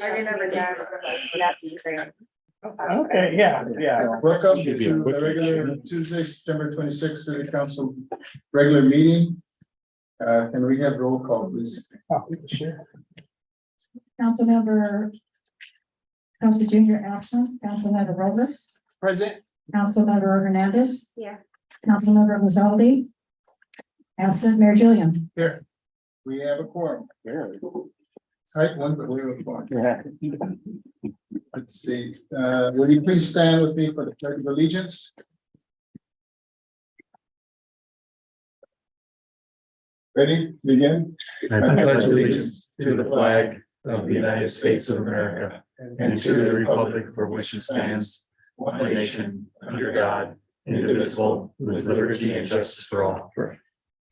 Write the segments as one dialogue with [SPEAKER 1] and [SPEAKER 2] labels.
[SPEAKER 1] I remember that. That's insane.
[SPEAKER 2] Okay, yeah.
[SPEAKER 3] Welcome to the regular Tuesday, September 26th, City Council regular meeting. Can we have roll call, please?
[SPEAKER 2] Oh, sure.
[SPEAKER 4] Councilmember Costa Junior absent, Councilmember Robles,
[SPEAKER 2] Present.
[SPEAKER 4] Councilmember Hernandez,
[SPEAKER 1] Yeah.
[SPEAKER 4] Councilmember Lozaldi, absent Mayor Jillian.
[SPEAKER 3] Here. We have a quorum. Type one, but we have a quorum. Let's see, will you please stand with me for the pledge of allegiance? Ready, begin?
[SPEAKER 5] I pledge allegiance to the flag of the United States of America and to the republic for which it stands, one nation, under God, indivisible, with liberty and justice for all.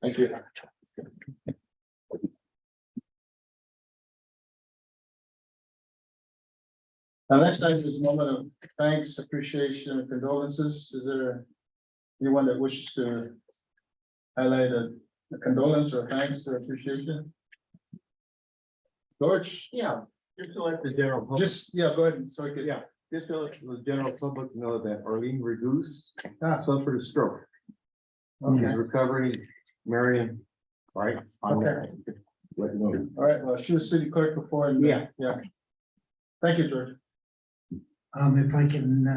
[SPEAKER 3] Thank you. Now, next item is a moment of thanks, appreciation, and condolences. Is there anyone that wishes to highlight a condolence or thanks or appreciation? George,
[SPEAKER 6] Yeah, just to let the general public,
[SPEAKER 3] go ahead. So we can,
[SPEAKER 6] Yeah. just to let the general public know that Arlene Reduce
[SPEAKER 3] Ah.
[SPEAKER 6] suffered a stroke.
[SPEAKER 3] Okay.
[SPEAKER 6] She's recovering, Marion, right?
[SPEAKER 3] Okay.
[SPEAKER 6] Let you know.
[SPEAKER 3] All right, well, she was city clerk before and.
[SPEAKER 6] Yeah.
[SPEAKER 3] Yeah. Thank you, George.
[SPEAKER 7] If I can,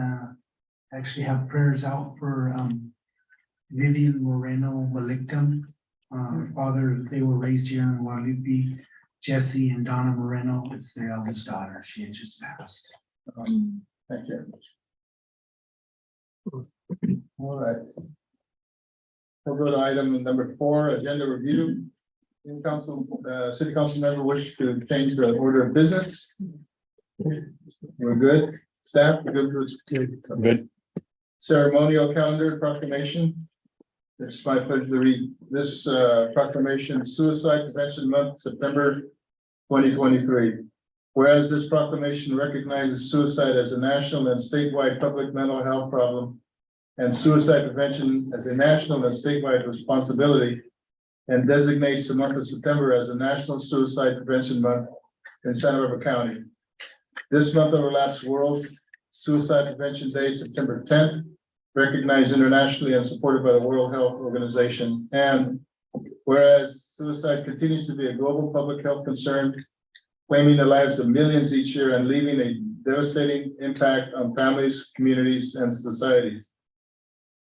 [SPEAKER 7] actually have prayers out for, Vivian Moreno Malictum. Father, they were raised here in Guadalupe. Jesse and Donna Moreno, it's their eldest daughter. She had just passed.
[SPEAKER 3] Thank you. All right. We'll go to item number 4, agenda review. In council, city council member wish to change the order of business. We're good. Staff, we're good.
[SPEAKER 5] Good.
[SPEAKER 3] Ceremonial calendar proclamation. It's my pleasure to read this proclamation, Suicide Prevention Month, September 2023. Whereas this proclamation recognizes suicide as a national and statewide public mental health problem and suicide prevention as a national and statewide responsibility, and designates the month of September as a National Suicide Prevention Month in Santa Barbara County. This month overlaps World Suicide Prevention Day, September 10th, recognized internationally and supported by the World Health Organization. And whereas suicide continues to be a global public health concern, claiming the lives of millions each year and leaving a devastating impact on families, communities, and societies.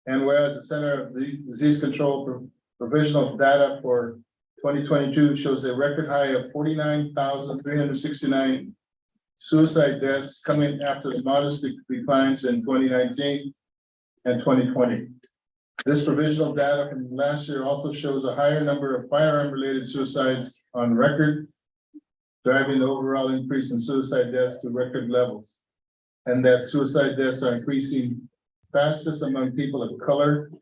[SPEAKER 3] And whereas the Center of Disease Control provisional data for 2022 shows a record high of 49,369 suicide deaths coming after the modest declines in 2019 and 2020. This provisional data from last year also shows a higher number of firearm-related suicides on record, driving the overall increase in suicide deaths to record levels. And that suicide deaths are increasing fastest among people of color,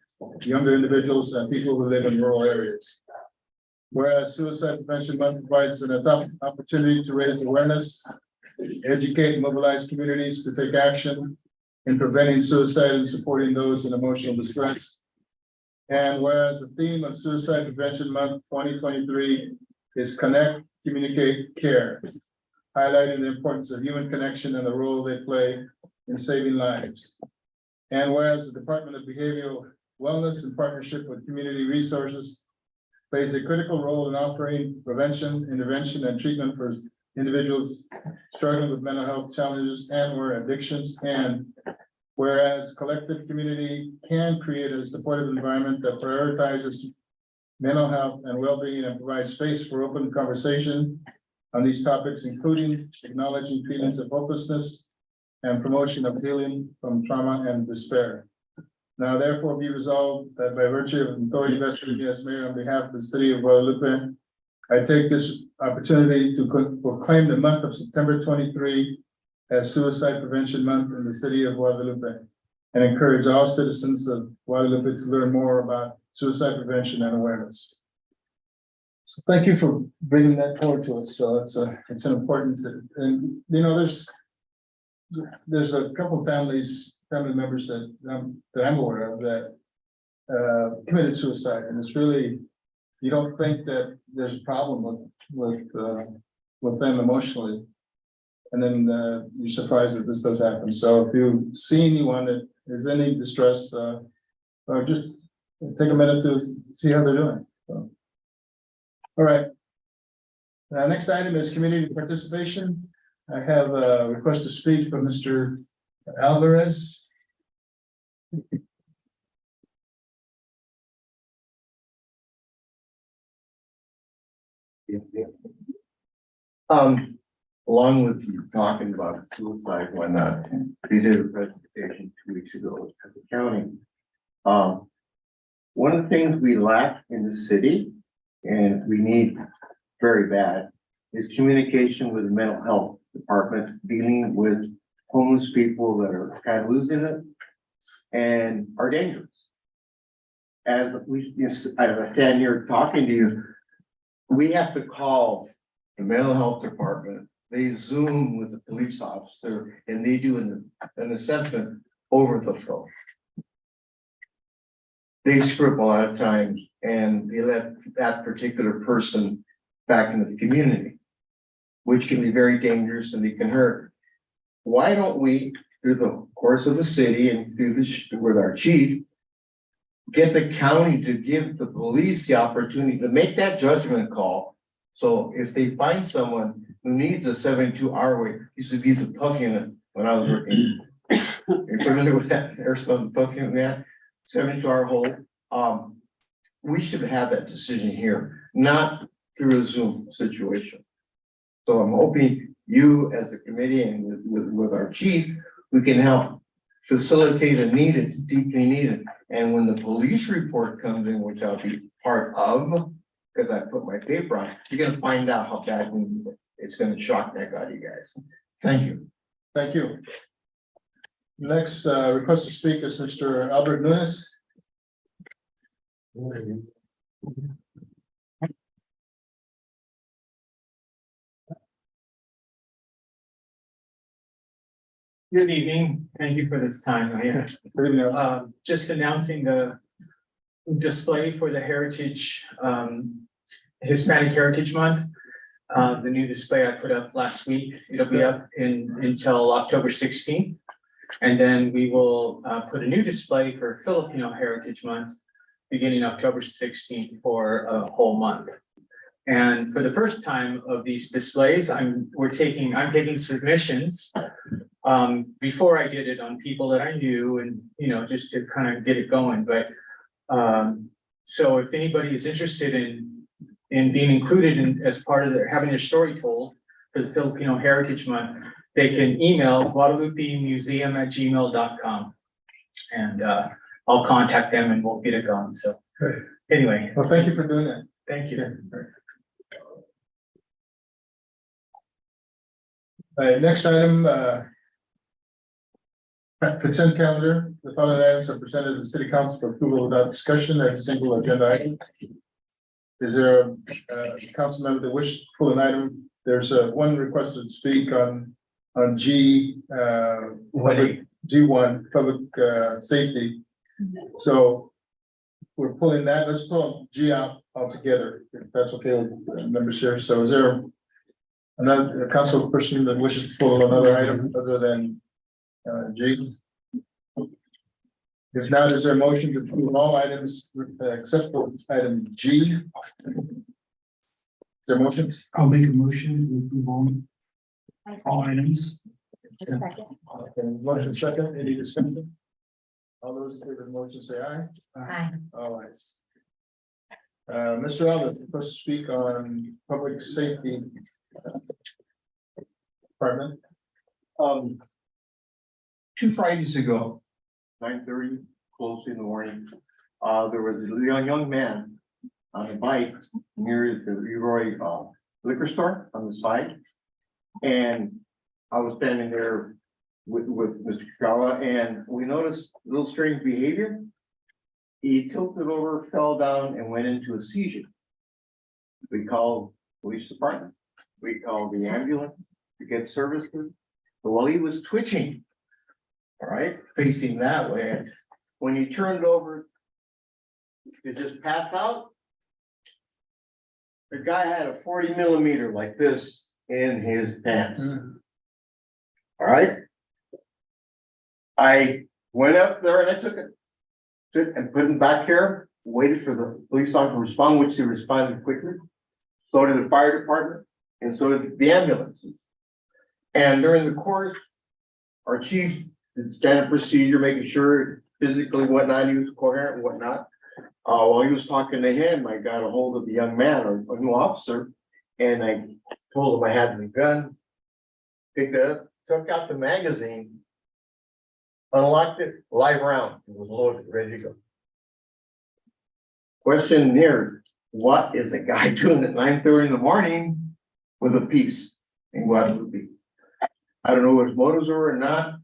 [SPEAKER 3] younger individuals, and people who live in rural areas. Whereas Suicide Prevention Month provides an opportunity to raise awareness, educate and mobilize communities to take action in preventing suicide and supporting those in emotional distress. And whereas the theme of Suicide Prevention Month 2023 is Connect, Communicate, Care, highlighting the importance of human connection and the role they play in saving lives. And whereas the Department of Behavioral Wellness, in partnership with community resources, plays a critical role in offering prevention, intervention, and treatment for individuals struggling with mental health challenges and or addictions. And whereas collective community can create a supportive environment that prioritizes mental health and well-being and provides space for open conversation on these topics, including acknowledging feelings of hopelessness and promotion of healing from trauma and despair. Now, therefore, be resolved that by virtue of authority vested in me as mayor on behalf of the city of Guadalupe, I take this opportunity to proclaim the month of September 23 as Suicide Prevention Month in the city of Guadalupe, and encourage all citizens of Guadalupe to learn more about suicide prevention and awareness. So thank you for bringing that forward to us. So it's an important, and you know, there's a couple of family members that I'm aware of that committed suicide, and it's really, you don't think that there's a problem with them emotionally, And then you're surprised that this does happen. So if you see anyone that is in any distress, or just take a minute to see how they're doing. So. All right. Next item is community participation. I have a request to speak from Mr. Alvarez.
[SPEAKER 8] Along with you talking about suicide, whatnot, we did a presentation 2 weeks ago at the county. One of the things we lack in the city, and we need very bad, is communication with the mental health department, dealing with homeless people that are kind of losing it and are dangerous. As I stand here talking to you, we have to call the mental health department. They Zoom with the police officer and they do an assessment over the phone. They script a lot of times and they let that particular person back into the community, which can be very dangerous and they can hurt. Why don't we, through the course of the city and through with our chief, get the county to give the police the opportunity to make that judgment call. So if they find someone who needs a 72-hour wait, used to be the puff unit when I was working. You're familiar with that? There's some puff unit, man, 72-hour hold. We should have that decision here, not through a Zoom situation. So I'm hoping you as a committee and with our chief, we can help facilitate a need. It's deeply needed. And when the police report comes in, which I'll be part of, because I put my paper on, you're gonna find out how bad it's gonna shock that guy, you guys. Thank you.
[SPEAKER 3] Thank you. Next request to speak is Mr. Albert Nunes.
[SPEAKER 9] Good evening. Thank you for this time. Just announcing the display for the Heritage, Hispanic Heritage Month. The new display I put up last week. It'll be up until October 16th. And then we will put a new display for Filipino Heritage Month beginning October 16th for a whole month. And for the first time of these displays, I'm taking submissions. Before I did it on people that I knew and, just to kind of get it going. But so if anybody is interested in being included in as part of having their story told for the Filipino Heritage Month, they can email guadalupemuseum@gmail.com and I'll contact them and we'll get it going. So anyway.
[SPEAKER 3] Well, thank you for doing that.
[SPEAKER 9] Thank you.
[SPEAKER 3] All right, next item, consent calendar. The following items are presented to the city council for approval without discussion as a single agenda item. Is there a council member that wishes to pull an item? There's one request to speak on G1 public safety. So we're pulling that. Let's pull G out altogether, if that's okay with members here. So is there another council person that wishes to pull another item other than G? If not, is there a motion to approve all items except for item G? Is there a motion?
[SPEAKER 7] I'll make a motion to approve all items.
[SPEAKER 1] Second.
[SPEAKER 3] Okay, motion second, any discussion? All those in favor of the motion say aye.
[SPEAKER 1] Aye.
[SPEAKER 3] All ayes. Mr. Albert, supposed to speak on public safety department.
[SPEAKER 8] 2 Fridays ago, 9:30, close in the morning, there was a young man on a bike near the Leroy liquor store on the side. And I was standing there with Mr. Kala and we noticed a little strange behavior. He tilted over, fell down and went into a seizure. We called police department. We called the ambulance to get services. But while he was twitching, all right, facing that way, when he turned over to just pass out, the guy had a 40 millimeter like this in his pants. All right. I went up there and I took and put it back here, waited for the police officer to respond, which they responded quickly. So did the fire department and so did the ambulance. And during the course, our chief did standard procedure, making sure physically whatnot, he was coherent and whatnot. While he was talking to him, I got a hold of the young man or a new officer, and I told him I had the gun, picked it up, took out the magazine, unlocked it, live round, it was loaded, ready to go. Question here, what is a guy doing at 9:30 in the morning with a piece in Guadalupe? I don't know what his motives were or not.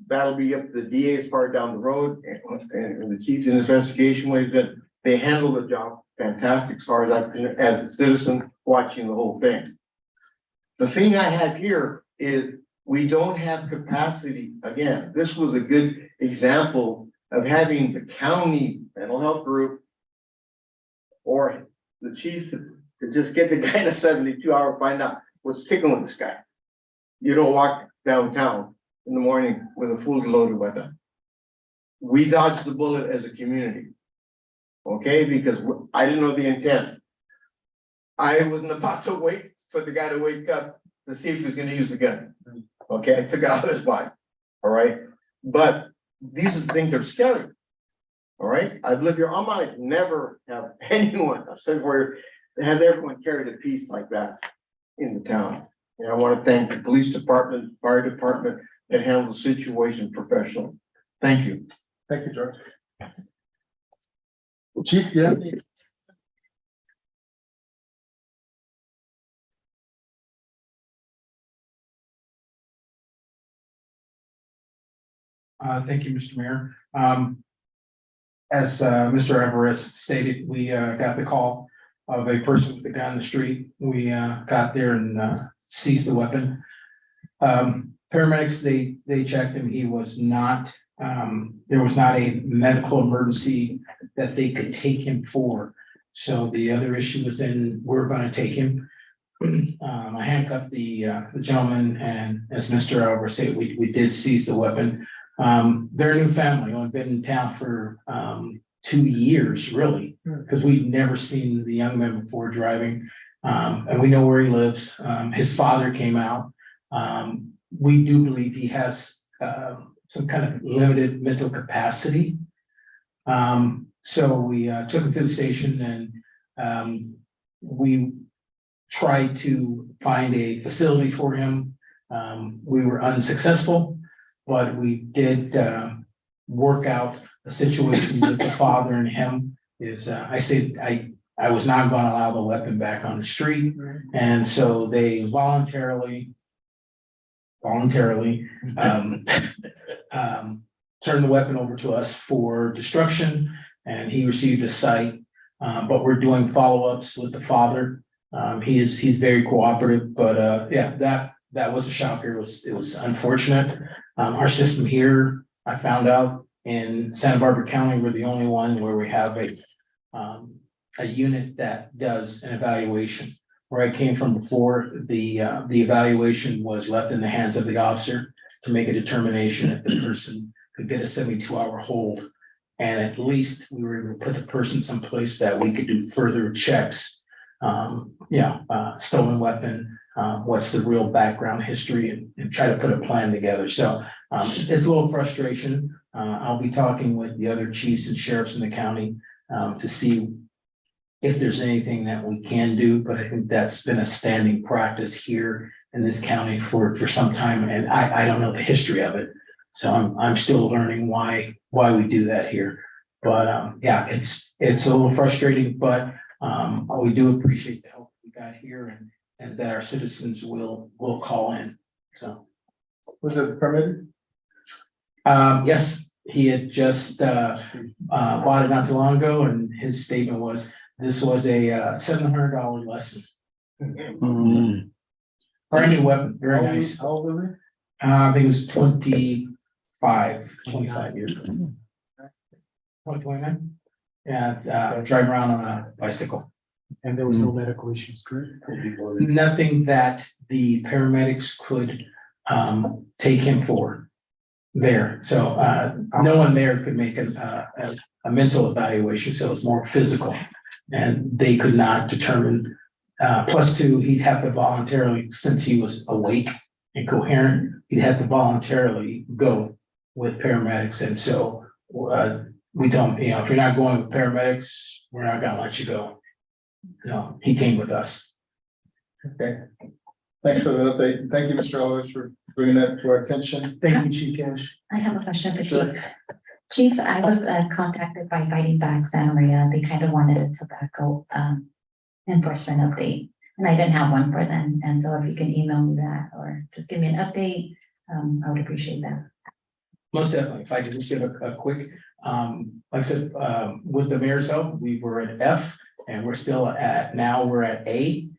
[SPEAKER 8] That'll be up to the DA as far down the road and the chief's investigation ways that they handle the job fantastic as far as I'm as a citizen watching the whole thing. The thing I have here is we don't have capacity. Again, this was a good example of having the county mental health group or the chief to just get the guy in a 72-hour, find out what's ticking with this guy. You don't walk downtown in the morning with a fully loaded weapon. We dodged the bullet as a community. Okay, because I didn't know the intent. I wasn't about to wait for the guy to wake up to see if he was gonna use the gun. Okay, I took it out of his body. All right, but these are the things that are scary. All right, I've lived here all my life, never have anyone, I've said where has everyone carried a piece like that in the town. And I want to thank the police department, fire department that handled the situation professionally. Thank you.
[SPEAKER 3] Thank you, George. Chief, yeah.
[SPEAKER 2] Thank you, Mr. Mayor. As Mr. Everest stated, we got the call of a person with a gun in the street. We got there and seized the weapon. Paramedics, they checked him. He was not, there was not a medical emergency that they could take him for. So the other issue was then we're going to take him. I handcuffed the gentleman, and as Mr. Everest said, we did seize the weapon. They're a new family, only been in town for 2 years, really, because we'd never seen the young man before driving. And we know where he lives. His father came out. We do believe he has some kind of limited mental capacity. So we took him to the station and we tried to find a facility for him. We were unsuccessful, but we did work out a situation with the father and him. I said I was not going to allow the weapon back on the street, and so they voluntarily turned the weapon over to us for destruction, and he received a cite. But we're doing follow-ups with the father. He's very cooperative, but yeah, that was a shocker. It was unfortunate. Our system here, I found out in Santa Barbara County, we're the only one where we have a unit that does an evaluation. Where I came from before, the evaluation was left in the hands of the officer to make a determination if the person could get a 72-hour hold. And at least we were able to put the person someplace that we could do further checks. Stolen weapon, what's the real background history, and try to put a plan together. So it's a little frustration. I'll be talking with the other chiefs and sheriffs in the county to see if there's anything that we can do, but I think that's been a standing practice here in this county for some time, and I don't know the history of it. So I'm still learning why we do that here. But yeah, it's a little frustrating, but we do appreciate the help we got here and that our citizens will call in. So
[SPEAKER 3] Was it permitted?
[SPEAKER 2] yes, he had just bought it not too long ago, and his statement was this was a $700 lesson. Brand new weapon, very nice.
[SPEAKER 3] How old was
[SPEAKER 2] I think it was 25 years old. 29? Yeah, driving around on a bicycle.
[SPEAKER 6] And there was no medical issues, correct?
[SPEAKER 2] Nothing that the paramedics could take him forward there. So, no one there could make a mental evaluation, so it's more physical. And they could not determine, plus two, he'd have to voluntarily, since he was awake and coherent, he'd have to voluntarily go with paramedics. And so, we told him, if you're not going with paramedics, we're not gonna let you go. No, he came with us.
[SPEAKER 3] Okay. Thanks for the update. Thank you, Mr. Alvarez, for bringing that to our attention.
[SPEAKER 7] Thank you, Chief Cash.
[SPEAKER 1] I have a question for
[SPEAKER 3] Sure.
[SPEAKER 1] Chief. Chief, I was contacted by Fighting Back Santa Maria. They kind of wanted a tobacco enforcement update. And I didn't have one for them. And so if you can email me that or just give me an update, I would appreciate that.
[SPEAKER 2] Most definitely. If I could just give a quick, like I said, with the mayor's help, we were at F and we're still now we're at A.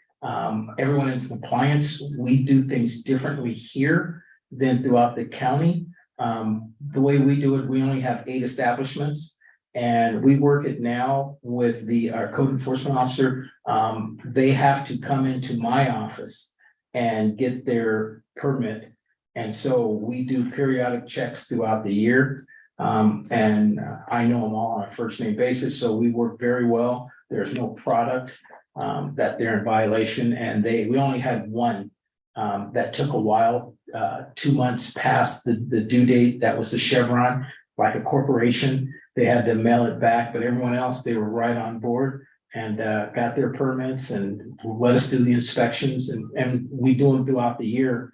[SPEAKER 2] Everyone is in compliance. We do things differently here than throughout the county. The way we do it, we only have 8 establishments. And we work it now with our code enforcement officer. They have to come into my office and get their permit. And so we do periodic checks throughout the year. And I know them all on a first name basis, so we work very well. There's no product that they're in violation, and we only had one that took a while, 2 months past the due date. That was the Chevron, like a corporation. They had to mail it back, but everyone else, they were right on board and got their permits and let us do the inspections, and we do them throughout the year.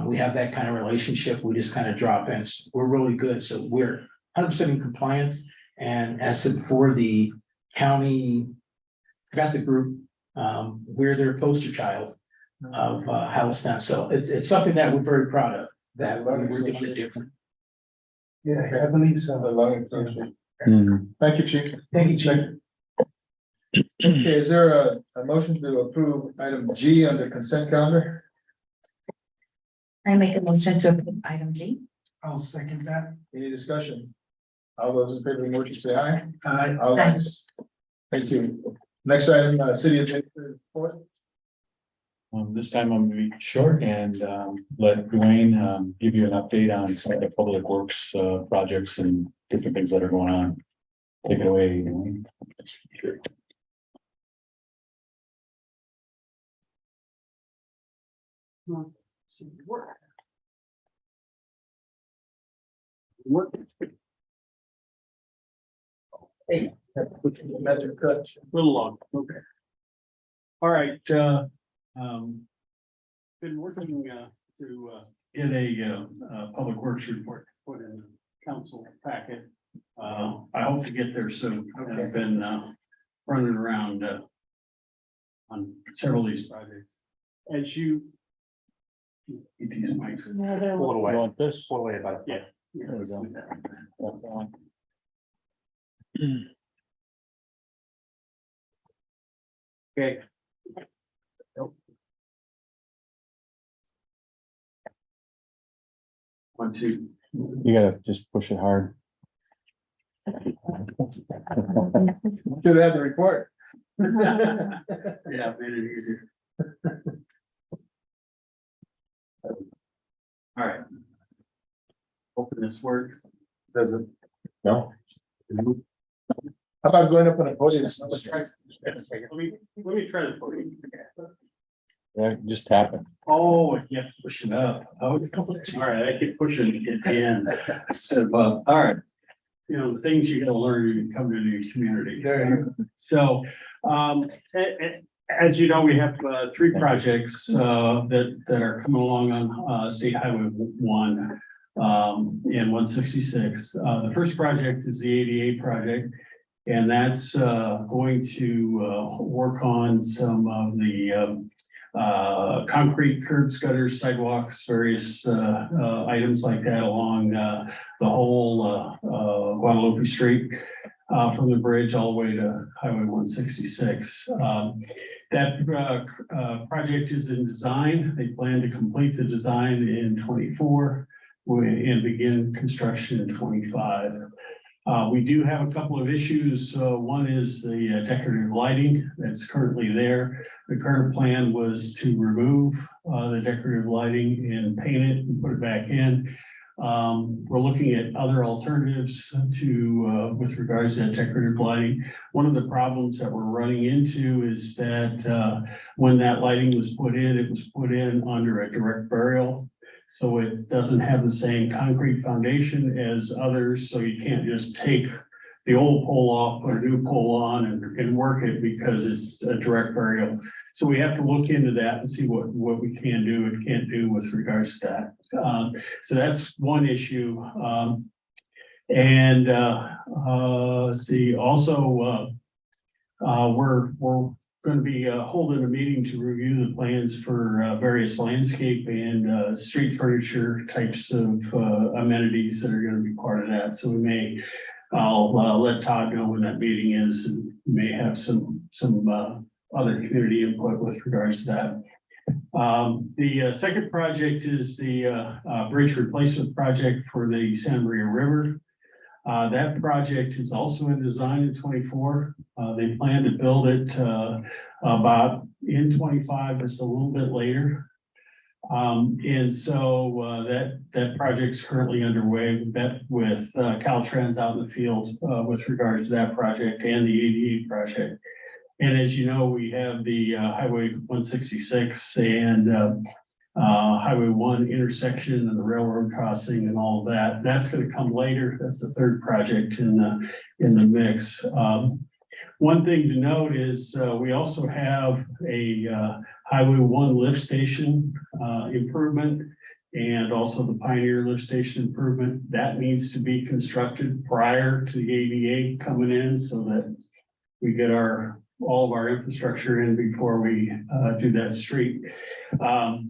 [SPEAKER 2] We have that kind of relationship. We just kind of drop in. We're really good. So we're 100% in compliance. And as I said before, the county, forgot the group, we're their poster child of how it's done. So it's something that we're very proud of, that we're doing it different.
[SPEAKER 7] Yeah, I believe so.
[SPEAKER 3] The long term. Thank you, Chief.
[SPEAKER 7] Thank you, Chief.
[SPEAKER 3] Okay, is there a motion to approve item G under consent calendar?
[SPEAKER 1] I make a motion to approve item G.
[SPEAKER 7] I'll second that.
[SPEAKER 3] Any discussion? All those in favor of the motion say aye.
[SPEAKER 7] Aye.
[SPEAKER 3] All ayes. Thank you. Next item, city administrator report.
[SPEAKER 5] This time I'm gonna be short and let Dwayne give you an update on some of the public works projects and different things that are going on. Take it away, Dwayne.
[SPEAKER 3] Magic cut.
[SPEAKER 10] Little long, okay. All right, been working to get a public works report put in the council packet. I hope to get there soon.
[SPEAKER 3] Okay.
[SPEAKER 10] I've been running around on several of these projects. As you get these mics.
[SPEAKER 5] Pull it away. Want this?
[SPEAKER 10] Pull away about, yeah.
[SPEAKER 5] There we go. That's on.
[SPEAKER 10] Okay. One, two.
[SPEAKER 5] You gotta just push it hard.
[SPEAKER 3] Should have the report.
[SPEAKER 10] Yeah, made it easier. All right. Hoping this works.
[SPEAKER 3] Does it?
[SPEAKER 5] No.
[SPEAKER 3] How about going up on a podium?
[SPEAKER 10] Let's try. Let me try the podium.
[SPEAKER 5] Yeah, just tap it.
[SPEAKER 10] Oh, you have to push it up. Oh, all right, I keep pushing it at the end. So, all right. You know, the things you gotta learn when you come to a new community.
[SPEAKER 3] There you go.
[SPEAKER 10] So, as you know, we have 3 projects that are coming along on State Highway 1 and 166. The first project is the ADA project, and that's going to work on some of the concrete curbs, gutters, sidewalks, various items like that along the whole Guadalupe Street from the bridge all the way to Highway 166. That project is in design. They plan to complete the design in 24 and begin construction in 25. We do have a couple of issues. One is the decorative lighting that's currently there. The current plan was to remove the decorative lighting and paint it and put it back in. We're looking at other alternatives to, with regards to that decorative lighting. One of the problems that we're running into is that when that lighting was put in, it was put in under a direct burial. So it doesn't have the same concrete foundation as others, so you can't just take the old pole off, put a new pole on and work it because it's a direct burial. So we have to look into that and see what we can do and can't do with regards to that. So that's one issue. Let's see, also, we're going to be holding a meeting to review the plans for various landscape and street furniture types of amenities that are going to be part of that. So I'll let Todd know when that meeting is, and we may have some other community input with regards to that. The second project is the bridge replacement project for the Santa Maria River. That project is also in design in 24. They plan to build it about in 25, just a little bit later. And so that project's currently underway. We met with Caltrans out in the field with regards to that project and the ADA project. And as you know, we have the Highway 166 and Highway 1 intersection and the railroad crossing and all of that. That's going to come later. That's the third project in the mix. One thing to note is we also have a Highway 1 lift station improvement and also the Pioneer lift station improvement. That needs to be constructed prior to the ADA coming in so that we get all of our infrastructure in before we do that street.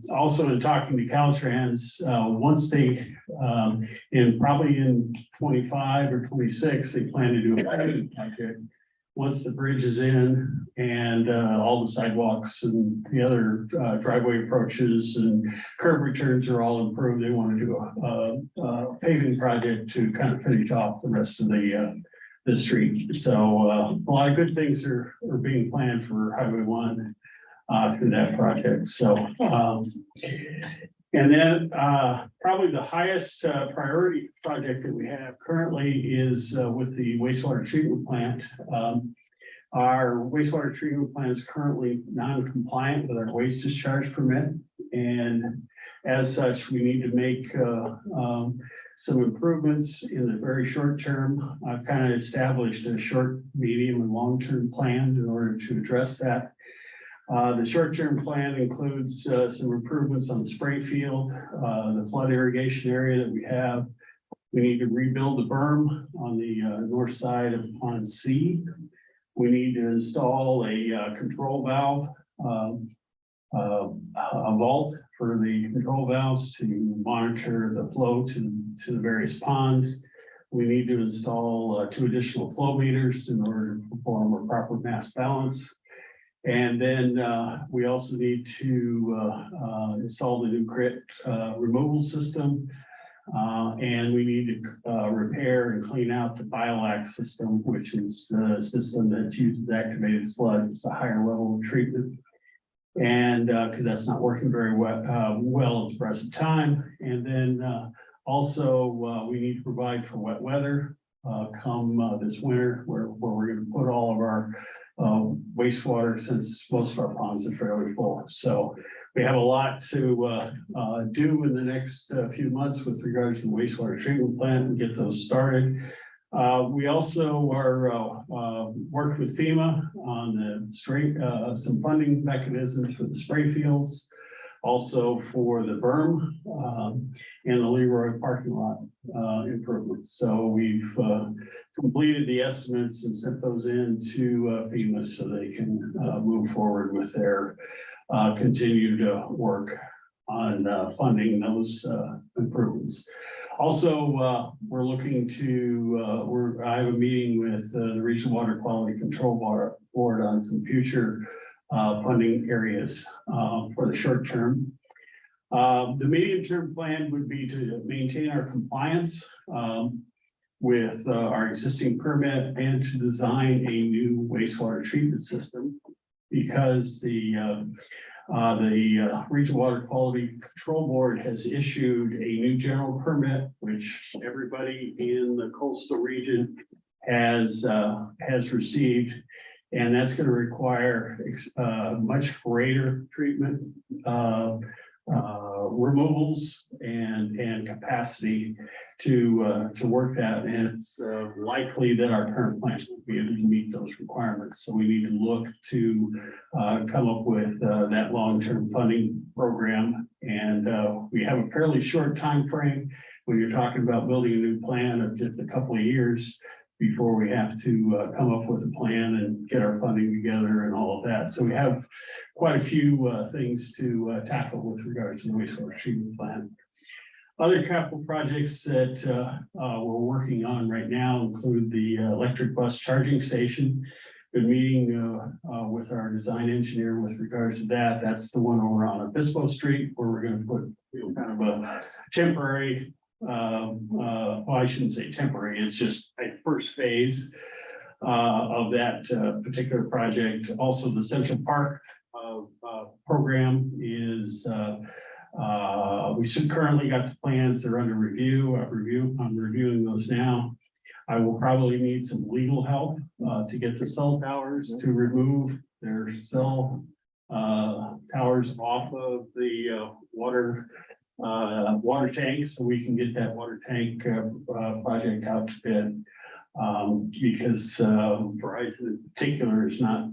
[SPEAKER 10] Also in talking to Caltrans, once they, probably in 25 or 26, they plan to do a paving project. Once the bridge is in and all the sidewalks and the other driveway approaches and curb returns are all improved, they want to do a paving project to kind of finish off the rest of the street. So a lot of good things are being planned for Highway 1 through that project. So and then probably the highest priority project that we have currently is with the wastewater treatment plant. Our wastewater treatment plant is currently non-compliant with our waste discharge permit. And as such, we need to make some improvements in the very short term. I've kind of established a short, medium, and long-term plan in order to address that. The short-term plan includes some improvements on the spray field, the flood irrigation area that we have. We need to rebuild the berm on the north side of Pond C. We need to install a control valve, a vault for the control valves to monitor the flow to the various ponds. We need to install 2 additional flow meters in order to perform a proper mass balance. And then we also need to install the new grit removal system. And we need to repair and clean out the BioLac system, which is the system that uses activated sludge. It's a higher level of treatment. And because that's not working very well at the present time. And then also we need to provide for wet weather come this winter, where we're going to put all of our wastewater, since most of our ponds are fairly full. So we have a lot to do in the next few months with regards to the wastewater treatment plant and get those started. We also are worked with FEMA on the some funding mechanisms for the spray fields, also for the berm and the Leroy parking lot improvements. So we've completed the estimates and sent those in to FEMA so they can move forward with their continued work on funding those improvements. Also, we're looking to, I have a meeting with the Regional Water Quality Control Board on some future funding areas for the short term. The medium-term plan would be to maintain our compliance. with our existing permit and to design a new wastewater treatment system. Because the Regional Water Quality Control Board has issued a new general permit, which everybody in the coastal region has received. And that's going to require much greater treatment, removals and capacity to work that. And it's likely that our current plant will be able to meet those requirements. So we need to look to come up with that long-term funding program. And we have a fairly short time frame when you're talking about building a new plan of just a couple of years before we have to come up with a plan and get our funding together and all of that. So we have quite a few things to tackle with regards to the wastewater treatment plant. Other capital projects that we're working on right now include the electric bus charging station. Been meeting with our design engineer with regards to that. That's the one over on Obispo Street where we're going to put kind of a temporary, well, I shouldn't say temporary, it's just a first phase of that particular project. Also, the Central Park program is we should currently got the plans, they're under review. I'm reviewing those now. I will probably need some legal help to get the cell towers to remove their cell towers off of the water tanks, so we can get that water tank project out to bid. Because Verizon in particular is not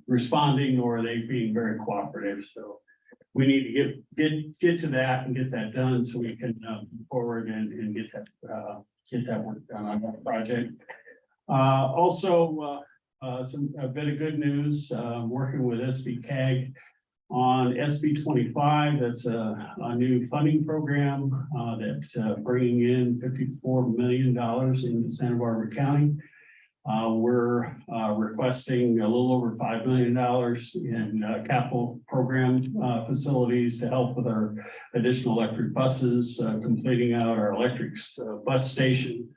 [SPEAKER 10] responding, nor are they being very cooperative. So we need to get to that and get that done so we can move forward and get that work done on that project. Also, a bit of good news, working with SBCAG on SB 25. That's a new funding program that's bringing in $54 million into Santa Barbara County. We're requesting a little over $5 million in capital program facilities to help with our additional electric buses, completing out our electric bus station,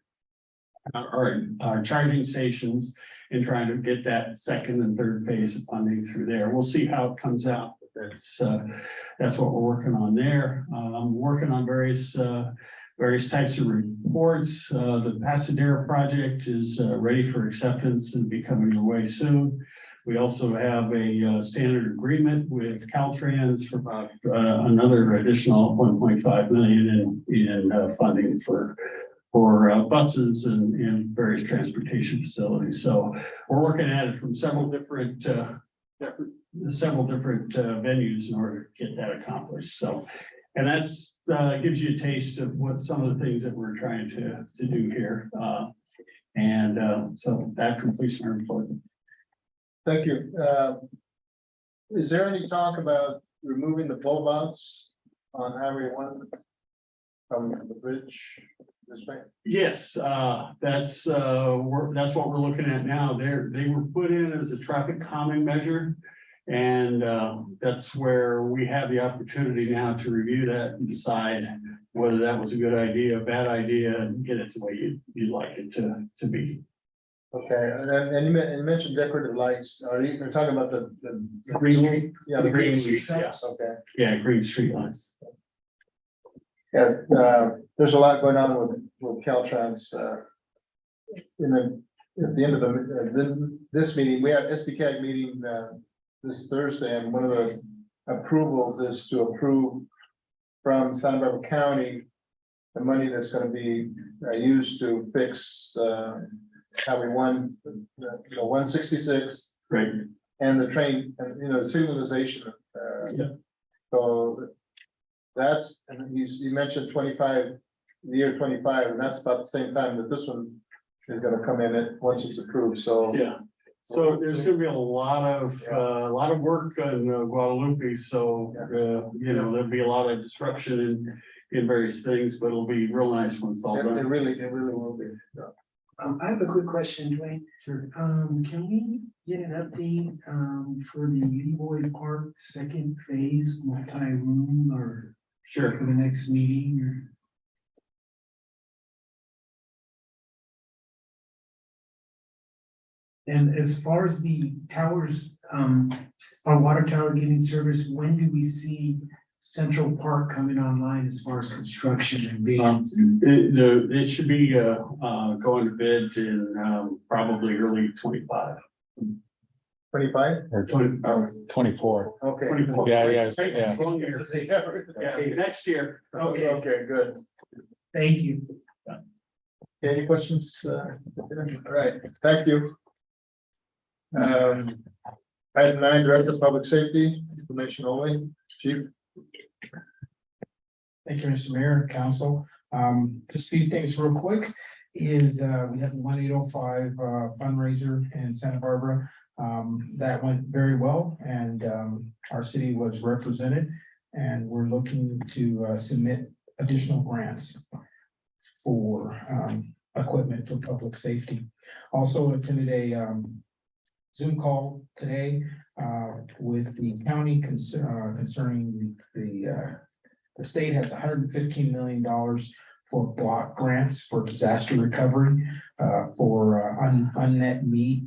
[SPEAKER 10] our charging stations, and trying to get that second and third phase of funding through there. We'll see how it comes out. That's what we're working on there. I'm working on various types of reports. The Pasadena project is ready for acceptance and be coming your way soon. We also have a standard agreement with Caltrans for about another additional 1.5 million in funding for buses and various transportation facilities. So we're working at it from several different venues in order to get that accomplished. So, and that's gives you a taste of what some of the things that we're trying to do here. So that completes my report.
[SPEAKER 3] Thank you. Is there any talk about removing the pole vaults on Highway 1 from the bridge this way?
[SPEAKER 10] Yes, that's what we're looking at now. They were put in as a traffic calming measure. And that's where we have the opportunity now to review that and decide whether that was a good idea, a bad idea, and get it the way you'd like it to be.
[SPEAKER 3] Okay, and you mentioned decorative lights. You're talking about the
[SPEAKER 10] Green street?
[SPEAKER 3] Yeah, the green street.
[SPEAKER 10] Yes.
[SPEAKER 3] Okay.
[SPEAKER 10] Yeah, green street lights.
[SPEAKER 3] Yeah, there's a lot going on with Caltrans. At the end of this meeting, we have SBCAG meeting this Thursday, and one of the approvals is to approve from Santa Barbara County the money that's going to be used to fix Highway 166,
[SPEAKER 10] Right.
[SPEAKER 3] and the train, and the signalization.
[SPEAKER 10] Yeah.
[SPEAKER 3] So that's, and you mentioned 25, the year 25, and that's about the same time that this one is going to come in once it's approved. So
[SPEAKER 10] Yeah. So there's going to be a lot of work in Guadalupe. So there'll be a lot of disruption in various things, but it'll be real nice when it's all
[SPEAKER 3] it
[SPEAKER 10] done.
[SPEAKER 3] really will be.
[SPEAKER 7] I have a quick question, Dwayne. Sure. Can we get an update for the Leroy Park second phase multi-room or
[SPEAKER 10] Sure.
[SPEAKER 7] for the next meeting or? And as far as the towers, our water tower getting service, when do we see Central Park coming online as far as construction and bids?
[SPEAKER 10] It should be, going to bid in, probably early 25.
[SPEAKER 3] 25?
[SPEAKER 5] Or 24.
[SPEAKER 3] Okay.
[SPEAKER 10] 24.
[SPEAKER 5] Yeah, yeah.
[SPEAKER 10] Wrong year. Yeah, next year.
[SPEAKER 3] Okay, okay, good.
[SPEAKER 7] Thank you.
[SPEAKER 3] Any questions? All right, thank you. Item 9, Director of Public Safety, information only, Chief.
[SPEAKER 2] Thank you, Mr. Mayor and Council. To speed things real quick is, we had the 1805 fundraiser in Santa Barbara. That went very well and, our city was represented and we're looking to, submit additional grants for, equipment for public safety. Also attended a, Zoom call today, with the county concerning the state has $115 million for block grants for disaster recovery, for unmet needs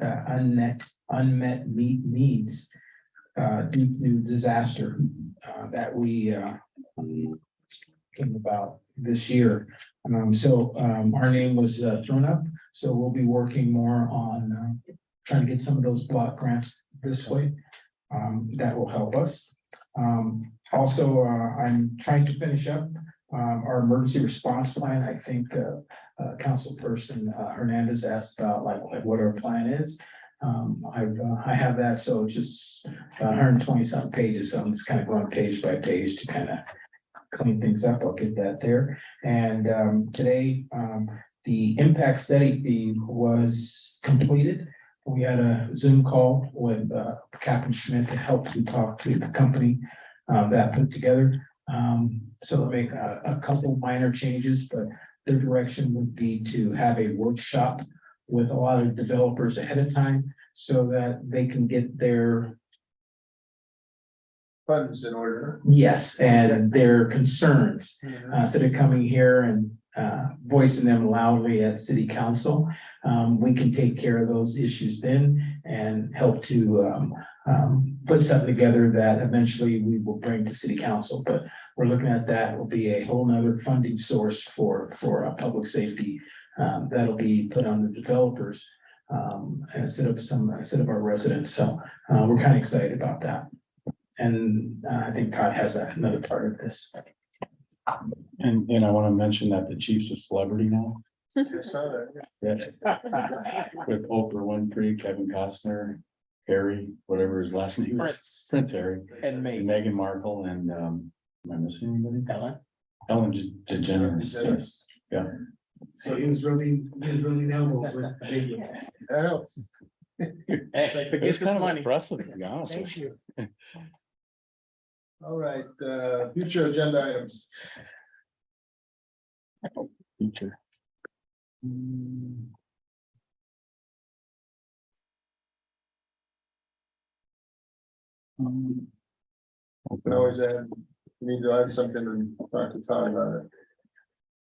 [SPEAKER 2] due to disaster that we came about this year. Our name was thrown up, so we'll be working more on trying to get some of those block grants this way. That will help us. Also, I'm trying to finish up our emergency response plan. I think Councilperson Hernandez asked about like what our plan is. I have that, so just 120 something pages, so I'm just kind of going page by page to kind of clean things up. I'll get that there. And today, the impact study fee was completed. We had a Zoom call with Captain Schmidt to help me talk to the company that put together. So they'll make a couple minor changes, but their direction would be to have a workshop with a lot of developers ahead of time so that they can get their
[SPEAKER 3] Funds in order.
[SPEAKER 2] yes and their concerns instead of coming here and voicing them loudly at city council. We can take care of those issues then and help to put something together that eventually we will bring to city council. But we're looking at that will be a whole nother funding source for public safety that'll be put on the developers instead of our residents. So we're kind of excited about that. And I think Todd has another part of this.
[SPEAKER 5] And I want to mention that the chief's a celebrity now.
[SPEAKER 3] I saw that.
[SPEAKER 5] Yeah. With Oprah Winfrey, Kevin Costner, Harry, whatever his last name is. Prince Harry.
[SPEAKER 2] And
[SPEAKER 5] Meghan Markle and, am I missing anybody? Ellen DeGeneres, yes, yeah.
[SPEAKER 7] So he was rubbing elbows with baby.
[SPEAKER 3] I know.
[SPEAKER 5] It's kind of impressive, to be honest with you.
[SPEAKER 3] All right, future agenda items.
[SPEAKER 5] Future.
[SPEAKER 3] We can always add, we need to add something and talk to Todd about it.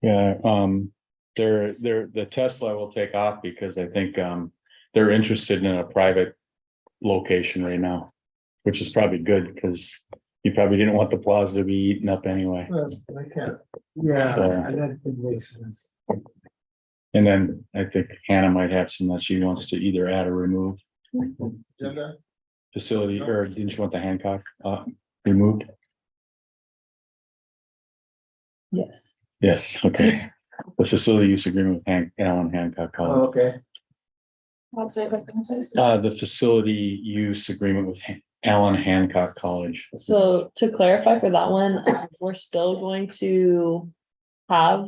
[SPEAKER 5] Yeah, the Tesla will take off because I think, they're interested in a private location right now, which is probably good because you probably didn't want the plaza to be eaten up anyway.
[SPEAKER 3] Well, I can't.
[SPEAKER 7] Yeah,
[SPEAKER 5] So-
[SPEAKER 7] that could make sense.
[SPEAKER 5] And then I think Hannah might have some that she wants to either add or remove
[SPEAKER 3] Agenda,
[SPEAKER 5] facility, or didn't you want the Hancock, removed?
[SPEAKER 11] Yes.
[SPEAKER 5] Yes, okay. The facility use agreement with Allen Hancock
[SPEAKER 3] oh,
[SPEAKER 5] College.
[SPEAKER 3] okay,
[SPEAKER 11] I'll say that thing, please.
[SPEAKER 5] The facility use agreement with Allen Hancock College.
[SPEAKER 11] So to clarify for that one, we're still going to have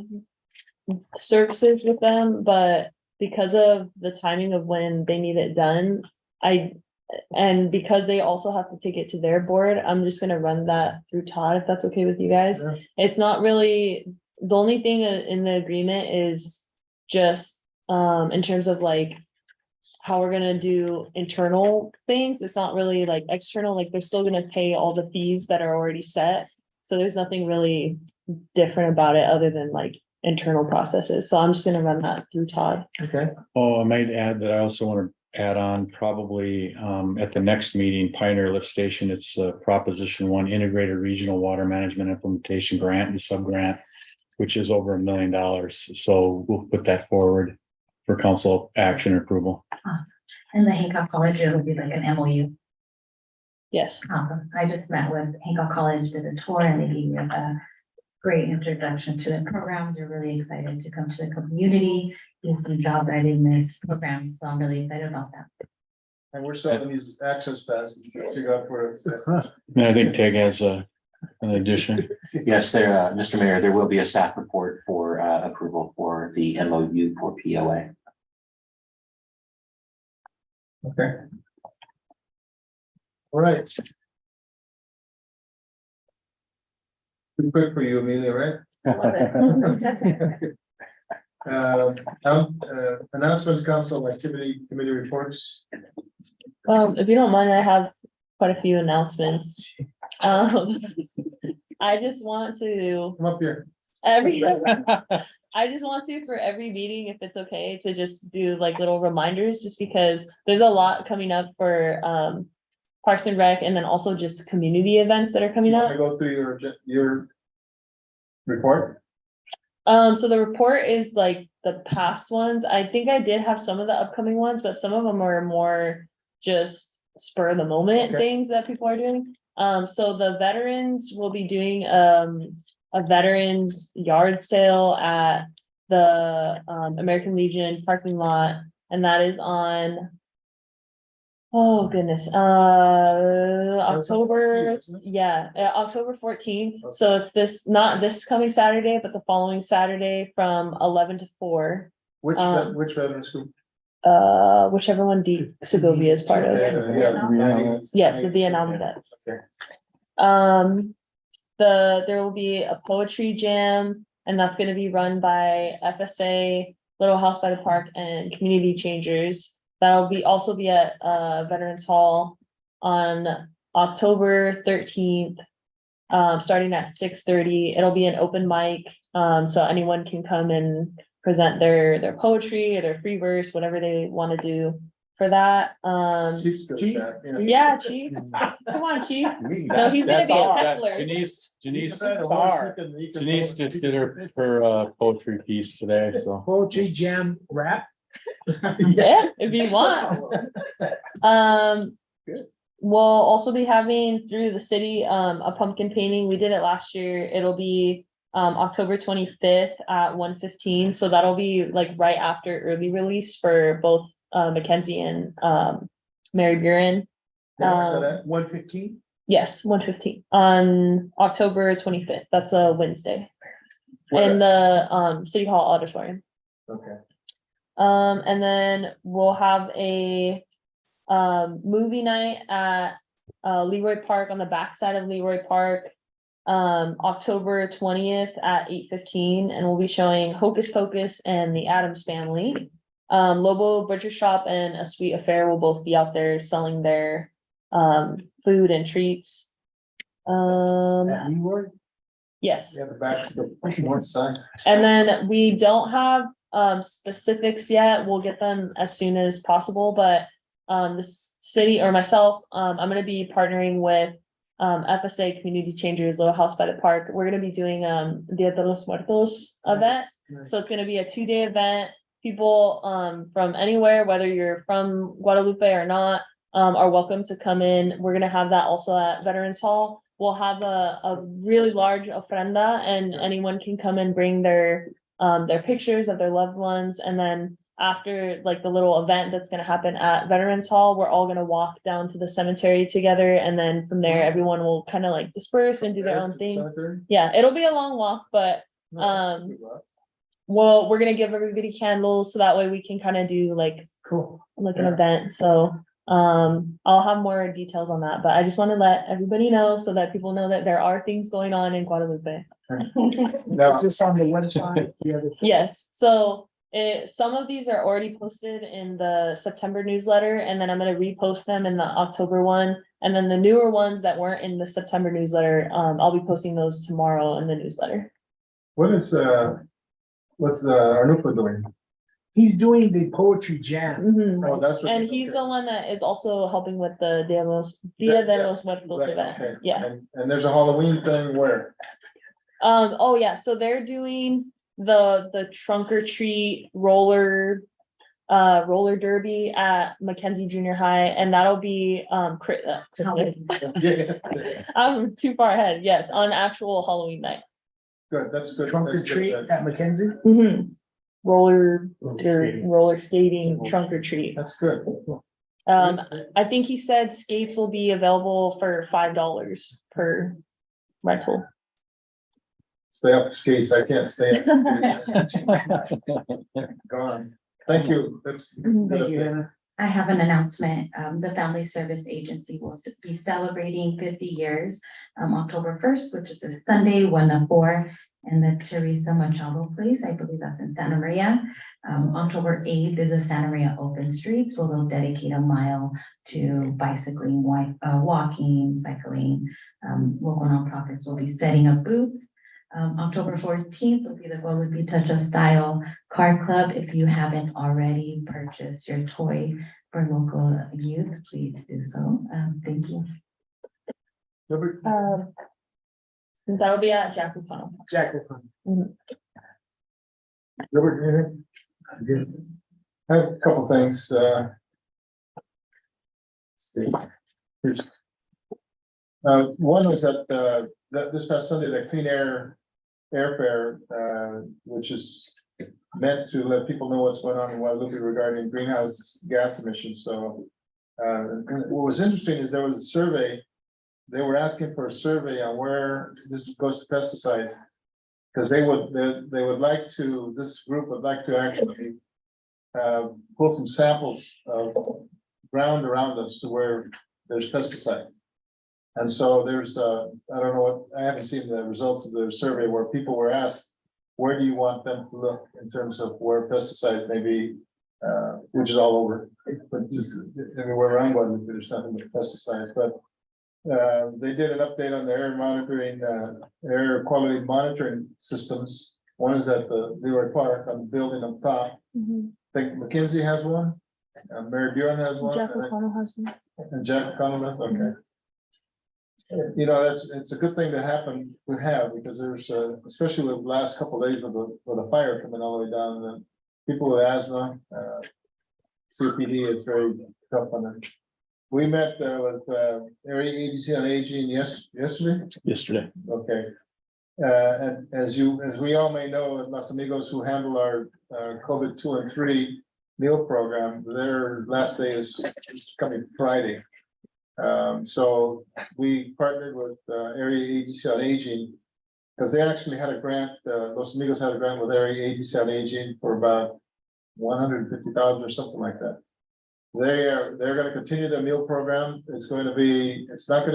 [SPEAKER 11] services with them, but because of the timing of when they need it done, and because they also have to take it to their board, I'm just gonna run that through Todd, if that's okay with you guys.
[SPEAKER 3] Yeah.
[SPEAKER 11] It's not really, the only thing in the agreement is just, in terms of like how we're gonna do internal things. It's not really like external, like they're still gonna pay all the fees that are already set. So there's nothing really different about it other than like internal processes. So I'm just gonna run that through Todd.
[SPEAKER 3] okay.
[SPEAKER 5] Oh, I might add that I also want to add on probably at the next meeting, Pioneer Lift Station, it's Proposition 1 Integrated Regional Water Management Implementation Grant and Sub-Grant, which is over $1 million. So we'll put that forward for council action approval.
[SPEAKER 1] And the Hancock College, it would be like an MOU.
[SPEAKER 11] Yes,
[SPEAKER 1] Awesome. I just met with Hancock College, did a tour, and they gave me a great introduction to the programs. They're really excited to come to the community, do some job readiness programs. So I'm really excited about that.
[SPEAKER 3] And we're selling these access passes that you got for us.
[SPEAKER 5] And I think Tig has an addition.
[SPEAKER 12] Yes, there, Mr. Mayor, there will be a staff report for approval for the MOU for POA.
[SPEAKER 3] Okay. All right. Too quick for you, Amelia, right? Announcements, council activity committee reports.
[SPEAKER 11] if you don't mind, I have quite a few announcements. I just want to,
[SPEAKER 3] Come up here.
[SPEAKER 11] I just want to, for every meeting, if it's okay, to just do like little reminders, just because there's a lot coming up for Parks and Rec, and then also just community events that are coming
[SPEAKER 3] You
[SPEAKER 11] up.
[SPEAKER 3] wanna go through your report?
[SPEAKER 11] So the report is like the past ones. I think I did have some of the upcoming ones, but some of them are more just spur of the moment
[SPEAKER 3] Okay.
[SPEAKER 11] things that people are doing. So the veterans will be doing a veterans yard sale at the American Legion parking lot, and that is on, oh goodness, October, October 14th. So it's this, not this coming Saturday, but the following Saturday from 11 to 4.
[SPEAKER 3] Which veterans group?
[SPEAKER 11] Whichever one Deep Segovia is part of. Yes, the Vietnam vets. There will be a poetry jam, and that's gonna be run by FSA, Little House by the Park, and Community Changers. That'll also be at Veterans Hall on October 13th, starting at 6:30. It'll be an open mic, so anyone can come and present their poetry or their free verse, whatever they want to do for that.
[SPEAKER 3] Chief's good at that,
[SPEAKER 11] Yeah, Chief. Come on, Chief. No, he's gonna be a heckler.
[SPEAKER 5] Janice just did her poetry piece today, so.
[SPEAKER 2] Poetry jam rap.
[SPEAKER 11] Yeah, if you want. We'll also be having through the city, a pumpkin painting. We did it last year. It'll be October 25th at 1:15. So that'll be like right after early release for both Mackenzie and Mary Buren.
[SPEAKER 3] So that
[SPEAKER 2] 1:15.
[SPEAKER 11] Yes, 1:15 on October 25th. That's a Wednesday. In the City Hall auditorium.
[SPEAKER 3] Okay.
[SPEAKER 11] And then we'll have a movie night at Leroy Park, on the backside of Leroy Park, October 20th at 8:15, and we'll be showing Hocus Pocus and the Addams Family. Lobo Butcher Shop and A Sweet Affair will both be out there selling their food and treats. Yes.
[SPEAKER 3] Yeah, the back's the north side.
[SPEAKER 11] And then we don't have specifics yet. We'll get them as soon as possible, but the city or myself, I'm gonna be partnering with FSA Community Changers, Little House by the Park. We're gonna be doing Dia de los Muertos event. So it's gonna be a 2-day event. People from anywhere, whether you're from Guadalupe or not, are welcome to come in. We're gonna have that also at Veterans Hall. We'll have a really large ofrenda, and anyone can come and bring their pictures of their loved ones. And then after like the little event that's gonna happen at Veterans Hall, we're all gonna walk down to the cemetery together. And then from there, everyone will kind of like disperse and do their own thing. Yeah, it'll be a long walk, but we're gonna give everybody candles, so that way we can kind of do like an event. So I'll have more details on that, but I just want to let everybody know so that people know that there are things going on in Guadalupe.
[SPEAKER 3] Now, is this on the website?
[SPEAKER 11] Yes, so some of these are already posted in the September newsletter, and then I'm gonna repost them in the October one. And then the newer ones that weren't in the September newsletter, I'll be posting those tomorrow in the newsletter.
[SPEAKER 3] What's the Arnulfo doing?
[SPEAKER 7] He's doing the poetry jam.
[SPEAKER 11] Mhm.
[SPEAKER 3] Oh, that's what.
[SPEAKER 11] And he's the one that is also helping with the Dia de
[SPEAKER 3] Yeah,
[SPEAKER 11] los Muertos
[SPEAKER 3] Right,
[SPEAKER 11] event.
[SPEAKER 3] okay.
[SPEAKER 11] Yeah.
[SPEAKER 3] And there's a Halloween thing where,
[SPEAKER 11] Oh yeah, so they're doing the trunk or treat roller derby at Mackenzie Junior High, and that'll be
[SPEAKER 3] yeah,
[SPEAKER 11] I'm too far ahead. Yes, on actual Halloween night.
[SPEAKER 3] good, that's good.
[SPEAKER 7] Trunk or
[SPEAKER 3] that's good,
[SPEAKER 7] treat
[SPEAKER 3] that-
[SPEAKER 7] at Mackenzie.
[SPEAKER 11] Roller skating trunk or treat.
[SPEAKER 3] That's good.
[SPEAKER 11] I think he said skates will be available for $5 per rental.
[SPEAKER 3] Stay up the skates, I can't stay up. Gone. Thank you, that's.
[SPEAKER 7] Thank you, Hannah.
[SPEAKER 1] I have an announcement. The Family Service Agency will be celebrating 50 years, October 1st, which is a Sunday, 1 to 4, in the Teresa Machado Place. I believe that's in Santa Maria. October 8th is a Santa Maria Open Streets, where they'll dedicate a mile to bicycling, walking, cycling. Local nonprofits will be setting up booths. October 14th will be the Guadalupe Touch of Style Car Club. If you haven't already purchased your toy for local youth, please do so. Thank you.
[SPEAKER 11] That'll be at Jack O'Connell.
[SPEAKER 7] Jack will come.
[SPEAKER 3] Robert, anything? I have a couple things, let's see. Here's. One was that this past Sunday, the Clean Air Airfare, which is meant to let people know what's going on in Guadalupe regarding greenhouse gas emissions, so. And what was interesting is there was a survey, they were asking for a survey on where this goes to pesticides. Because they would like to, this group would like to actually pull some samples of ground around us to where there's pesticide. And so there's, I don't know what, I haven't seen the results of the survey where people were asked, where do you want them to look in terms of where pesticides may be, which is all over, but just everywhere around Guadalupe, there's nothing but pesticides, but they did an update on the air monitoring, air quality monitoring systems. One is at the Leroy Park on the building up top. I think McKinsey has one, Mary Buren has one.
[SPEAKER 11] Jack
[SPEAKER 3] and
[SPEAKER 11] O'Connell has one.
[SPEAKER 3] And Jack O'Connell, okay. You know, it's a good thing to happen, to have, because there's, especially with the last couple of days with the fire coming all the way down, and people with asthma, COPD is very tough on them. We met with Area Agency on Aging yesterday.
[SPEAKER 5] Yesterday.
[SPEAKER 3] Okay. And as we all may know, at Los Amigos, who handle our COVID 2 and 3 meal program, their last day is coming Friday. So we partnered with Area Agency on Aging, because they actually had a grant, Los Amigos had a grant with Area Agency on Aging for about 150,000 or something like that. They're gonna continue their meal program. It's not gonna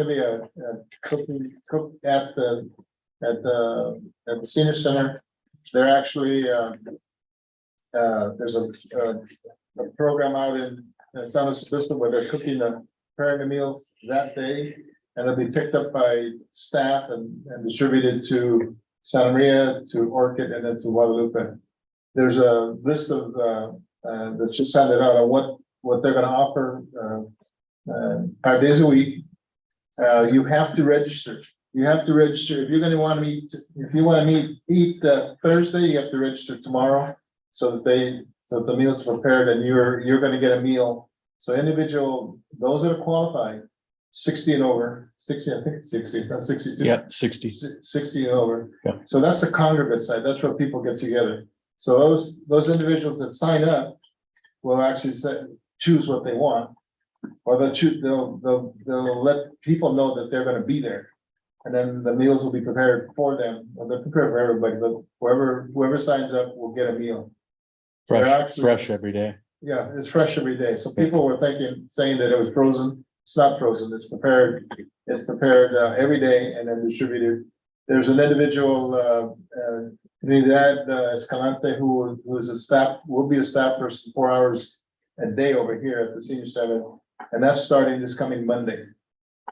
[SPEAKER 3] be a cook at the senior center. They're actually, there's a program out in San Luis Obispo where they're preparing the meals that day, and they'll be picked up by staff and distributed to Santa Maria, to Orchid, and then to Guadalupe. There's a list of, that's just handed out on what they're gonna offer, 5 days a week. You have to register. You have to register. If you're gonna wanna eat, eat Thursday, you have to register tomorrow, so that the meal's prepared and you're gonna get a meal. So individual, those that are qualified, 60 and over, 60, I think it's 60, not 62.
[SPEAKER 5] Yeah, 60.
[SPEAKER 3] 60 and over.
[SPEAKER 5] Yeah.
[SPEAKER 3] So that's the congregate side. That's where people get together. So those individuals that sign up will actually choose what they want. Or they'll let people know that they're gonna be there. And then the meals will be prepared for them. Well, they're prepared for everybody, but whoever signs up will get a meal. They're actually-
[SPEAKER 5] Fresh every day.
[SPEAKER 3] Yeah, it's fresh every day. So people were saying that it was frozen. It's not frozen. It's prepared. It's prepared every day and then distributed. There's an individual, Trinidad Escalante, who will be a staff person 4 hours a day over here at the senior center. And that's starting this coming Monday.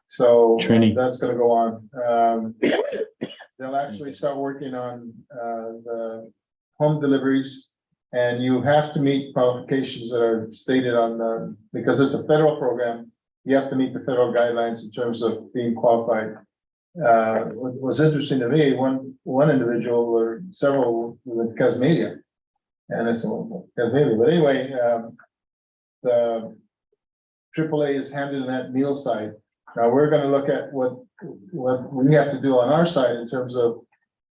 [SPEAKER 3] So that's gonna go on. They'll actually start working on the home deliveries And you have to meet qualifications that are stated on, because it's a federal program, you have to meet the federal guidelines in terms of being qualified. What was interesting to me, one individual or several with Casmedia. And I said, well, Casmedia, but anyway, the AAA is handling that meal side. Now, we're gonna look at what we have to do on our side in terms of,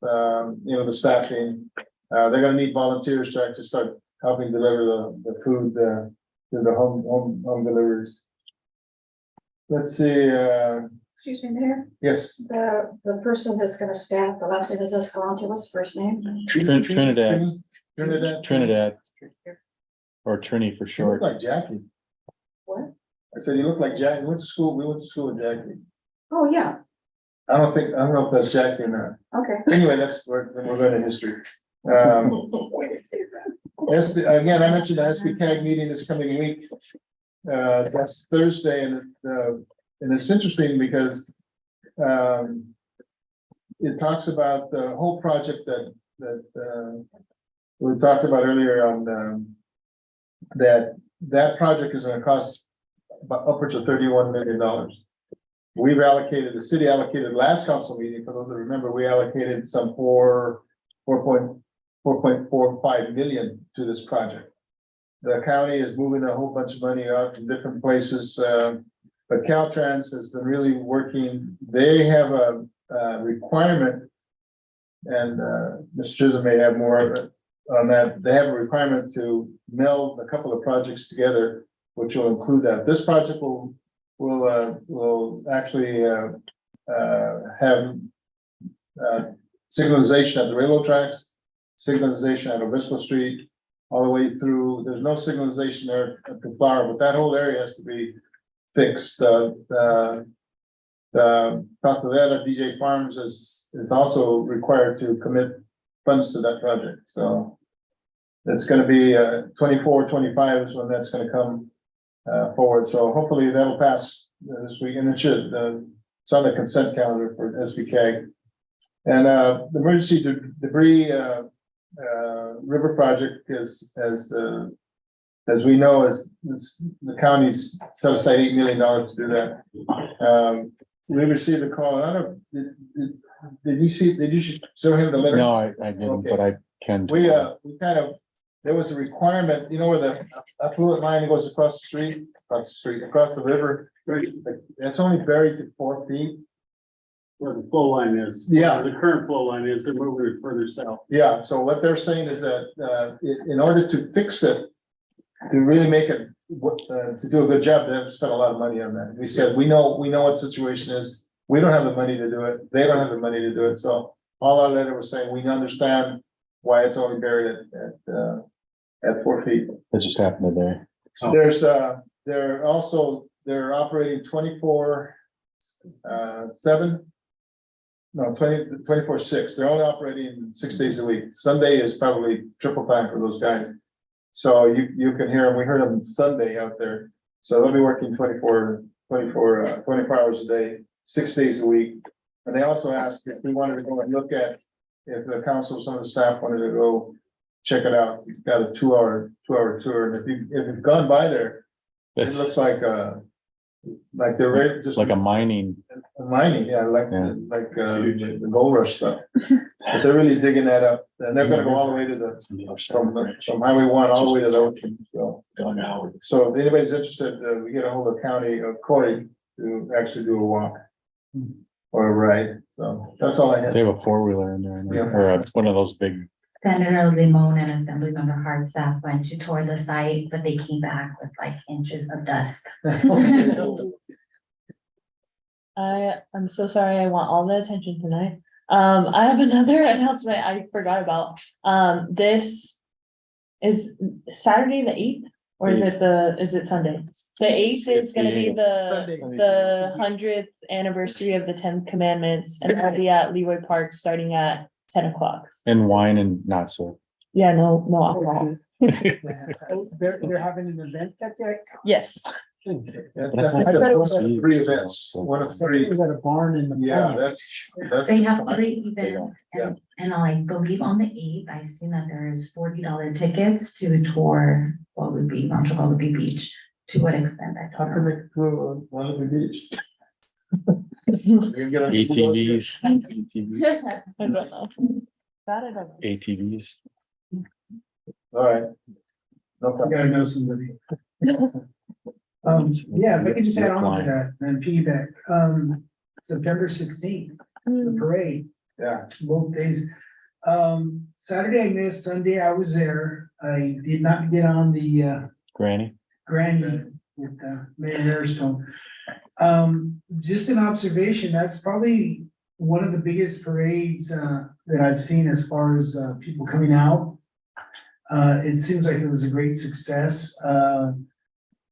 [SPEAKER 3] the staffing. They're gonna need volunteers to actually start helping deliver the food, to the home deliveries. Let's see,
[SPEAKER 4] Excuse me, Mayor,
[SPEAKER 3] yes,
[SPEAKER 4] the person that's gonna staff the Los Angeles Escalante, what's the first name?
[SPEAKER 5] Trinidad,
[SPEAKER 3] Trinidad,
[SPEAKER 5] or Trini for
[SPEAKER 3] you look
[SPEAKER 5] short.
[SPEAKER 3] like Jackie.
[SPEAKER 4] What?
[SPEAKER 3] I said, you look like Jackie, we went to school with Jackie.
[SPEAKER 4] Oh, yeah,
[SPEAKER 3] I don't know if that's Jackie or not.
[SPEAKER 4] okay.
[SPEAKER 3] Anyway, we're going to history. Again, I mentioned the SBCAG meeting this coming week. That's Thursday, and it's interesting because it talks about the whole project that we talked about earlier on, that project is gonna cost about upwards of $31 million. The city allocated last council meeting, for those that remember, we allocated some 4.45 million to this project. The county is moving a whole bunch of money out from different places, but Caltrans has been really working. They have a requirement, and Mr. Chisholm may have more on that. They have a requirement to meld a couple of projects together, which will include that. This project will actually have signalization at the railroad tracks, signalization at Obispo Street, all the way through. There's no signalization there at the flower, but that whole area has to be fixed. The Pasadena DJ Farms is also required to commit funds to that project. So it's going to be 24, 25 is when that's going to come forward. So hopefully that'll pass this week, and it should. It's on the consent calendar for SBCAG. And the emergency debris river project is, as we know, the county's set aside $8 million to do that. We received a call. I don't know, did you show him the letter?
[SPEAKER 5] No, I didn't, but I can.
[SPEAKER 3] We kind of, there was a requirement, where the affluent line goes across the river. It's only buried to 4 feet.
[SPEAKER 10] Where the flow line is.
[SPEAKER 3] Yeah.
[SPEAKER 10] The current flow line is, they're moving it further south.
[SPEAKER 3] Yeah, so what they're saying is that, in order to fix it, to really make it, to do a good job, they have to spend a lot of money on that. We said, we know what the situation is. We don't have the money to do it. They don't have the money to do it. So all our letter was saying, we understand why it's only buried at 4 feet.
[SPEAKER 5] It just happened today.
[SPEAKER 3] There's, they're operating 24/7. No, 24/6. They're only operating 6 days a week. Sunday is probably triple time for those guys. So you can hear them. We heard them Sunday out there. So they'll be working 24 hours a day, 6 days a week. And they also asked if we wanted to go and look at, if the council, some of the staff wanted to go check it out. He's got a 2-hour tour. And if you've gone by there, it
[SPEAKER 5] It's
[SPEAKER 3] looks like they're ready, just
[SPEAKER 5] like a mining.
[SPEAKER 3] mining, yeah, like the gold rush stuff. But they're really digging that up, and they're gonna go all the way to from Highway 1 all the way to the ocean. So if anybody's interested, we get a hold of County of Corey to actually do a walk or a ride. So that's all I
[SPEAKER 5] They
[SPEAKER 3] have.
[SPEAKER 5] have a 4-wheeler in there,
[SPEAKER 3] Yeah.
[SPEAKER 5] or one of those big.
[SPEAKER 1] Senator Limon and Assemblymember Hardstaff went to tour the site, but they came back with like inches of dust.
[SPEAKER 11] I'm so sorry. I want all the attention tonight. I have another announcement I forgot about. This is Saturday the 8th, or is it Sunday? The 8th is gonna be the 100th anniversary of the 10 Commandments, and it'll be at Leeway Park starting at 10 o'clock.
[SPEAKER 5] And wine and not so.
[SPEAKER 11] Yeah, no alcohol.
[SPEAKER 7] They're having an event that day.
[SPEAKER 11] Yes.
[SPEAKER 3] I thought it was at 3 events, one of 3.
[SPEAKER 7] We got a barn in the.
[SPEAKER 3] Yeah, that's.
[SPEAKER 1] They have 3 events
[SPEAKER 3] Yeah.
[SPEAKER 1] and I believe on the 8th, I seen that there is $40 tickets to tour what would be Rancho Guadalupe Beach. To what extent, I
[SPEAKER 3] How
[SPEAKER 1] don't
[SPEAKER 3] can
[SPEAKER 1] know.
[SPEAKER 3] they go on the beach? You can get on-
[SPEAKER 5] ATVs.
[SPEAKER 11] I don't know. That I don't know.
[SPEAKER 5] ATVs.
[SPEAKER 3] All right. No
[SPEAKER 7] I
[SPEAKER 3] problem.
[SPEAKER 7] gotta know somebody. Yeah, if I could just add on to that and piggyback, September 16th, the parade,
[SPEAKER 3] Yeah,
[SPEAKER 7] both days. Saturday I missed, Sunday I was there. I did not get on the
[SPEAKER 5] Granny.
[SPEAKER 7] Granny with Mayor Hairstone. Just an observation, that's probably one of the biggest parades that I've seen as far as people coming out. It seems like it was a great success.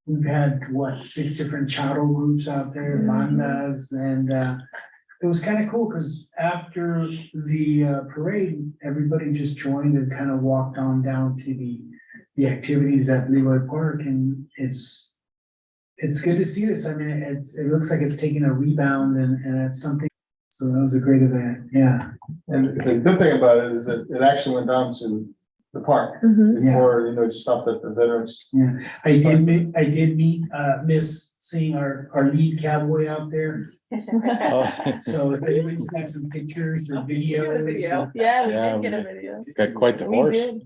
[SPEAKER 7] We've had, 6 different charo groups out there, bandas, and it was kind of cool because after the parade, everybody just joined and kind of walked on down to the activities at Leroy Park, and it's good to see this. I mean, it looks like it's taking a rebound and that's something. So that was a great event, yeah.
[SPEAKER 3] and the good thing about it is that it actually went down to the park.
[SPEAKER 11] Mhm.
[SPEAKER 3] Before, just stopped at the veterans.
[SPEAKER 7] I did miss seeing our lead cowboy out there. So if anybody's got some pictures or videos.
[SPEAKER 11] Yeah, we
[SPEAKER 5] Yeah,
[SPEAKER 11] did get a video.
[SPEAKER 5] Got quite the
[SPEAKER 11] We
[SPEAKER 5] horse.
[SPEAKER 11] did.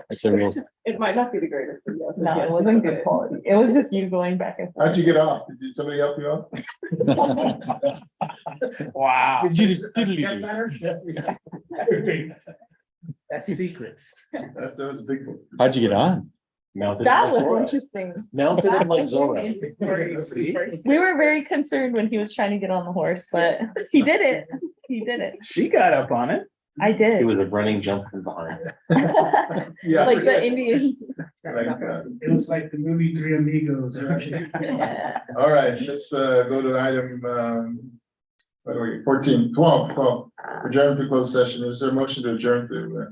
[SPEAKER 5] It's a real.
[SPEAKER 13] It might not be the greatest video. so
[SPEAKER 11] No,
[SPEAKER 13] yes,
[SPEAKER 11] it wasn't good quality. It was just you going back and forth.
[SPEAKER 3] How'd you get off? Did somebody help you off?
[SPEAKER 5] Wow.
[SPEAKER 7] Get better? That's secrets.
[SPEAKER 3] That was a big one.
[SPEAKER 5] How'd you get on? Mounted.
[SPEAKER 11] That was interesting.
[SPEAKER 5] Mounted in like Zora.
[SPEAKER 11] We were very concerned when he was trying to get on the horse, but he did it. He did it.
[SPEAKER 2] She got up on it.
[SPEAKER 11] I
[SPEAKER 12] It
[SPEAKER 11] did.
[SPEAKER 12] was a running jump from behind.
[SPEAKER 3] Yeah.
[SPEAKER 11] Like the Indian.
[SPEAKER 3] Like,
[SPEAKER 7] It was like the movie Three Amigos.
[SPEAKER 11] Yeah.
[SPEAKER 3] all right, let's go to item, what are we, 14, 12, adjourn to closed session. Is there a motion to adjourn to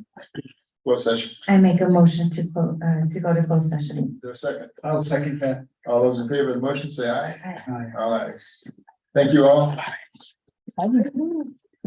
[SPEAKER 3] closed session?
[SPEAKER 1] I make a motion to go to closed session.
[SPEAKER 3] Is there a second?
[SPEAKER 7] I'll second that.
[SPEAKER 3] All those in favor of the motion say aye.
[SPEAKER 1] Aye.
[SPEAKER 7] Aye.
[SPEAKER 3] All ayes. Thank you all.